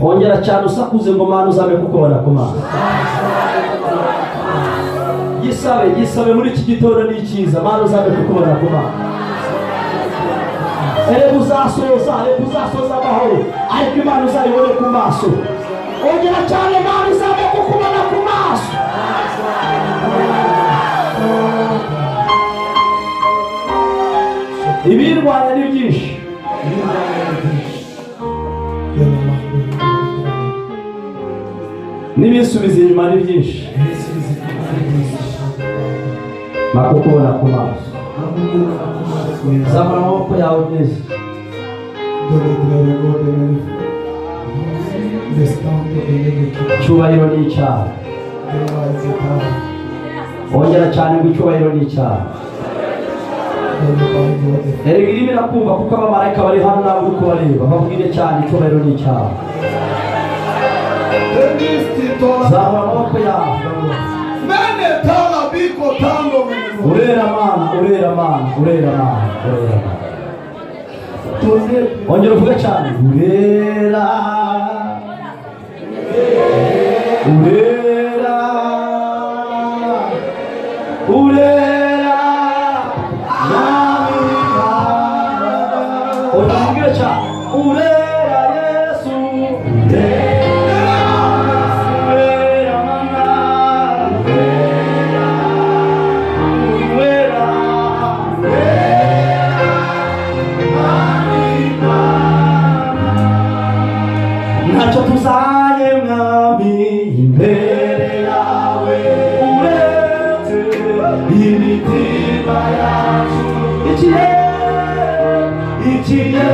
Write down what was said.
ongera cyane usakuze ngo Mana uzabe kukubona ku maso. Gisabe muri iki gitondo ni cyiza, Mana uzabe kukubona ku maso. uzasoza amahoro, ariko Imana uzayibone ku maso. Ongera cyane, Mana uzabe kukubona ku maso. Ibirwanya ni byinshi, n'ibisubiza inyuma ni byinshi, bakukubona ku maso. Zamura amaboko yawe neza. Icyubahiro ni icyaha. Ongera cyane ngo icyubahiro ni icyaha. Erega iri birakumva kuko abamarayika bari hano nawe uri kubareba, babwire cyane icyubahiro ni icyaha. Zamura amaboko yawe. Urera Mana. Ongera uvuge cyane. Urera ongera cyane. Urera Yesu. Ntacyo tuzaye mwami imbere yawe uretse imitima yacu ikiye